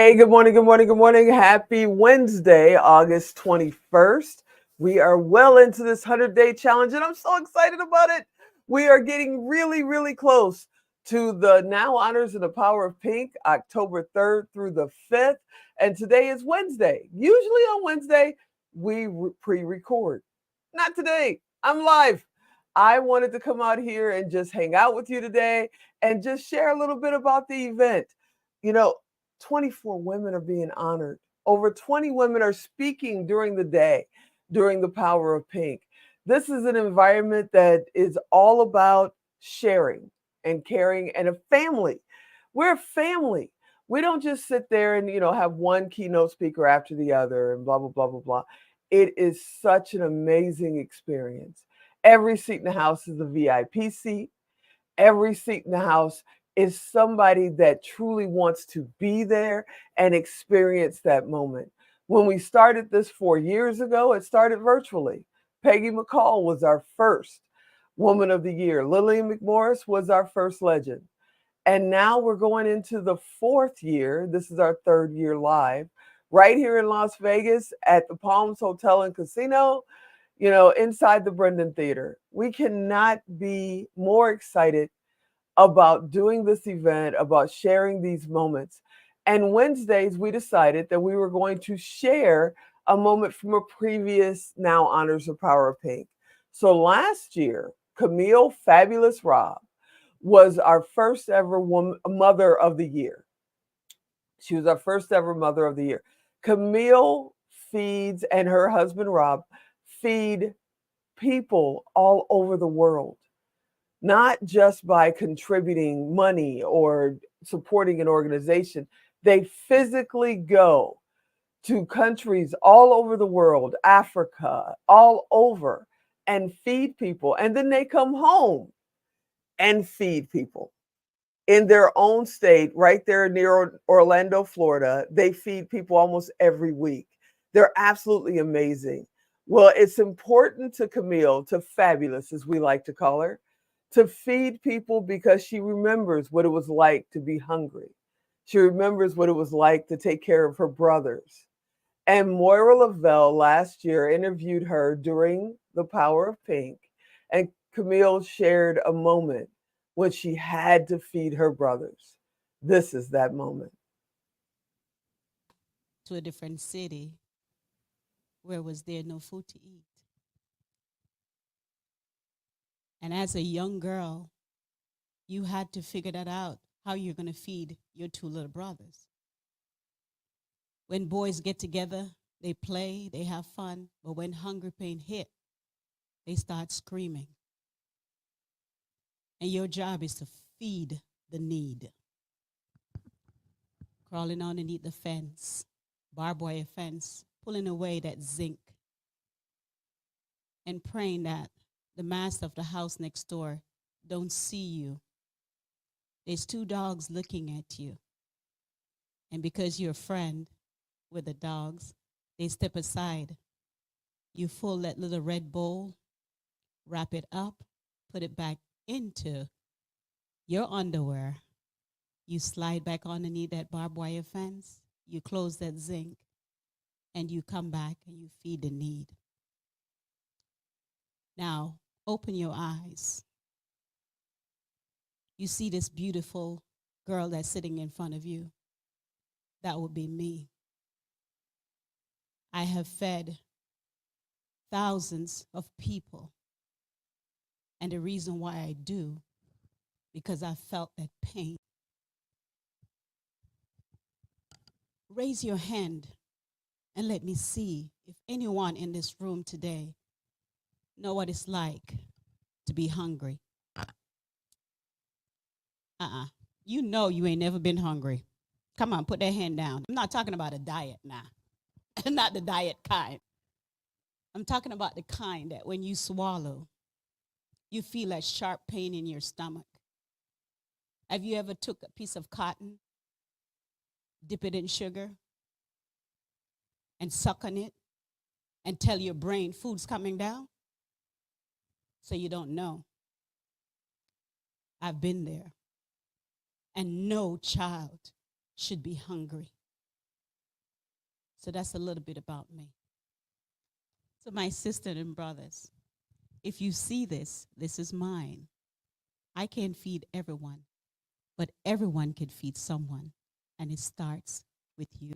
Hey, good morning, good morning, good morning. Happy Wednesday, August 21st. We are well into this 100-day challenge, and I'm so excited about it. We are getting really, really close to the Now Honors in the Power of Pink, October 3rd through the 5th. And today is Wednesday. Usually on Wednesday, we pre-record. Not today. I'm live. I wanted to come out here and just hang out with you today and just share a little bit about the event. You know, 24 women are being honored. Over 20 women are speaking during the day, during the Power of Pink. This is an environment that is all about sharing and caring and a family. We're a family. We don't just sit there and, have one keynote speaker after the other and blah, blah, blah, blah, blah. It is such an amazing experience. Every seat in the house is a VIP seat. Every seat in the house is somebody that truly wants to be there and experience that moment. When we started this 4 years ago, it started virtually. Peggy McCall was our first Woman of the Year. Lillian McMorris was our first legend. And now we're going into the fourth year. This is our third year live, right here in Las Vegas at the Palms Hotel and Casino, inside the Brendan Theater. We cannot be more excited about doing this event, about sharing these moments. And Wednesdays, we decided that we were going to share a moment from a previous Now Honors the Power of Pink. So last year, Camille Fabulous Robb was our first ever Mother of the Year. She was our first ever Mother of the Year. Camille feeds, and her husband Robb feed people all over the world, not just by contributing money or supporting an organization. They physically go to countries all over the world, Africa, all over, and feed people. And then they come home and feed people in their own state, right there near Orlando, Florida. They feed people almost every week. They're absolutely amazing. Well, it's important to Camille, to Fabulous, as we like to call her, to feed people because she remembers what it was like to be hungry. She remembers what it was like to take care of her brothers. And Moira Lavelle last year interviewed her during the Power of Pink, and Camille shared a moment when she had to feed her brothers. This is that moment. To a different city where was there no food to eat. And as a young girl, you had to figure that out, how you're going to feed your two little brothers. When boys get together, they play, they have fun, but when hunger pain hit, they start screaming. And your job is to feed the need. Crawling underneath the fence, barbed wire fence, pulling away that zinc, and praying that the master of the house next door don't see you. There's two dogs looking at you. And because you're a friend with the dogs, they step aside. You fill that little red bowl, wrap it up, put it back into your underwear. You slide back underneath that barbed wire fence. You close that zinc, and you come back and you feed the need. Now, open your eyes. You see this beautiful girl that's sitting in front of you. That would be me. I have fed thousands of people. And the reason why I do, because I felt that pain. Raise your hand and let me see if anyone in this room today know what it's like to be hungry. You know you ain't never been hungry. Come on, put that hand down. I'm not talking about a diet now. Not the diet kind. I'm talking about the kind that when you swallow, you feel that sharp pain in your stomach. Have you ever took a piece of cotton, dip it in sugar, and suck on it, and tell your brain food's coming down? So you don't know. I've been there. And no child should be hungry. So that's a little bit about me. So my sisters and brothers, if you see this, this is mine. I can't feed everyone, but everyone can feed someone. And it starts with you.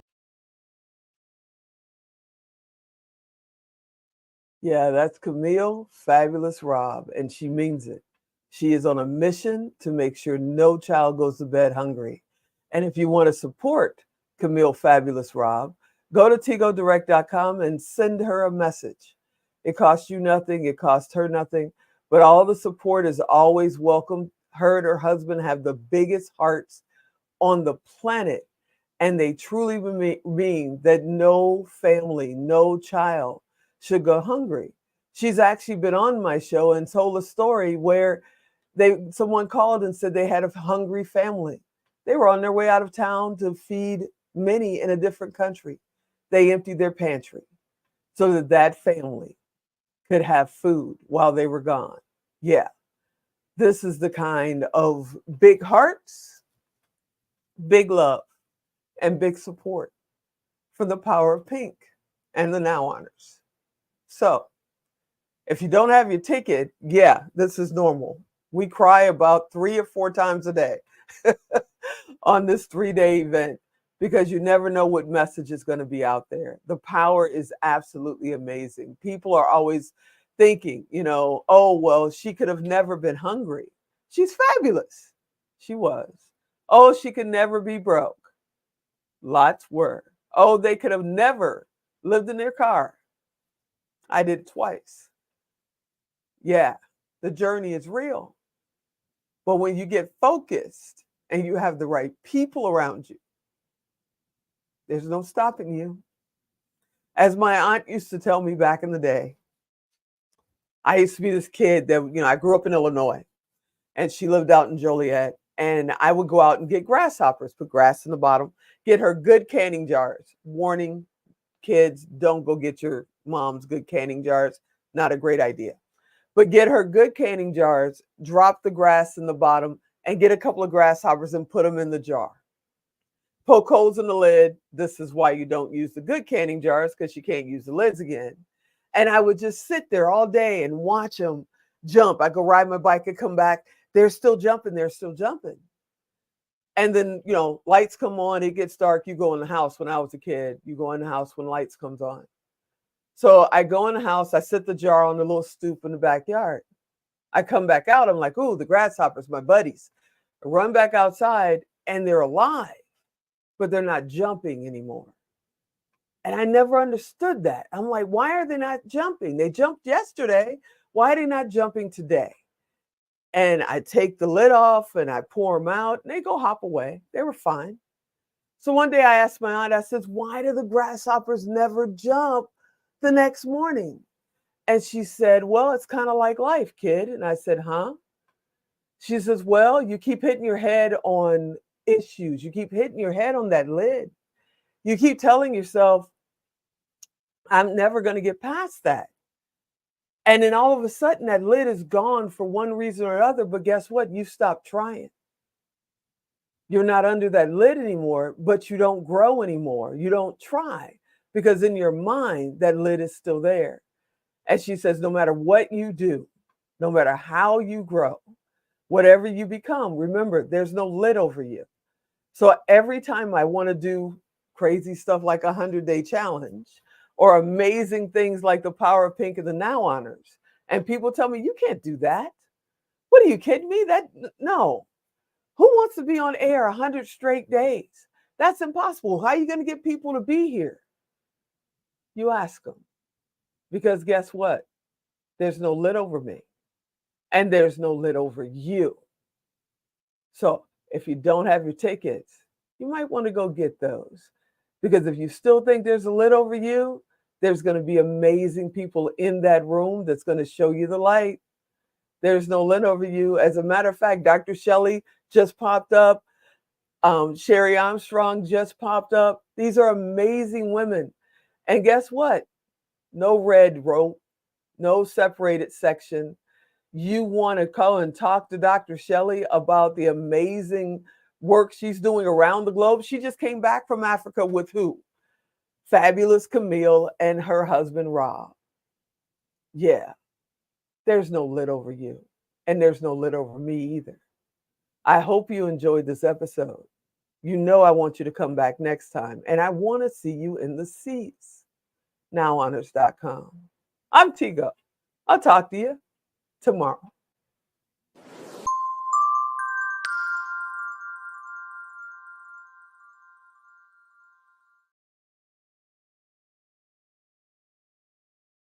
Yeah, that's Camille, Fabulous Robb, and she means it. She is on a mission to make sure no child goes to bed hungry. And if you want to support Camille, Fabulous Robb, go to tigodirect.com and send her a message. It costs you nothing, it costs her nothing, but all the support is always welcome. Her and her husband have the biggest hearts on the planet, and they truly mean that no family, no child should go hungry. She's actually been on my show and told a story where someone called and said they had a hungry family. They were on their way out of town to feed many in a different country. They emptied their pantry so that that family could have food while they were gone. Yeah, this is the kind of big hearts, big love, and big support for the power of pink and the Now Honors. So, if you don't have your ticket, yeah, this is normal. We cry about 3 or 4 times a day on this 3-day event because you never know what message is going to be out there. The power is absolutely amazing. People are always thinking, oh, well, she could have never been hungry. She's fabulous. She was. Oh, she could never be broke. Lots were. Oh, they could have never lived in their car. I did it twice. Yeah, the journey is real. But when you get focused and you have the right people around you, there's no stopping you. As my aunt used to tell me back in the day, I used to be this kid that, I grew up in Illinois and she lived out in Joliet. And I would go out and get grasshoppers, put grass in the bottom, get her good canning jars. Warning, kids, don't go get your mom's good canning jars. Not a great idea. But get her good canning jars, drop the grass in the bottom, and get a couple of grasshoppers and put them in the jar. Poke holes in the lid. This is why you don't use the good canning jars, because you can't use the lids again. And I would just sit there all day and watch them jump. I go ride my bike and come back. They're still jumping. They're still jumping. And then, lights come on. It gets dark. You go in the house. When I was a kid, you go in the house when lights comes on. So I go in the house. I sit the jar on the little stoop in the backyard. I come back out. I'm like, ooh, the grasshoppers, my buddies. I run back outside and they're alive, but they're not jumping anymore. And I never understood that. I'm like, why are they not jumping? They jumped yesterday. Why are they not jumping today? And I take the lid off and I pour them out and they go hop away. They were fine. So one day I asked my aunt, I said, why do the grasshoppers never jump the next morning? And she said, well, it's kind of like life, kid. And I said, huh? She says, well, you keep hitting your head on issues. You keep hitting your head on that lid. You keep telling yourself, I'm never going to get past that. And then all of a sudden that lid is gone for one reason or another. But guess what? You stop trying. You're not under that lid anymore, but you don't grow anymore. You don't try because in your mind, that lid is still there. And she says, no matter what you do, no matter how you grow, whatever you become, remember, there's no lid over you. So every time I want to do crazy stuff like 100-day challenge or amazing things like the power of pink and the Now Honors, and people tell me, you can't do that. What, are you kidding me? No. Who wants to be on air 100 straight days? That's impossible. How are you going to get people to be here? You ask them. Because guess what? There's no lid over me. And there's no lid over you. So if you don't have your tickets, you might want to go get those. Because if you still think there's a lid over you, there's going to be amazing people in that room that's going to show you the light. There's no lid over you. As a matter of fact, Dr. Shelley just popped up. Sherry Armstrong just popped up. These are amazing women. And guess what? No red rope, no separated section. You want to go and talk to Dr. Shelley about the amazing work she's doing around the globe. She just came back from Africa with who? fabulous Camille and her husband, Robb. Yeah, there's no lid over you, and there's no lid over me either. I hope you enjoyed this episode. You know I want you to come back next time, and I want to see you in the seats. Nowhonors.com. I'm Tigo. I'll talk to you tomorrow.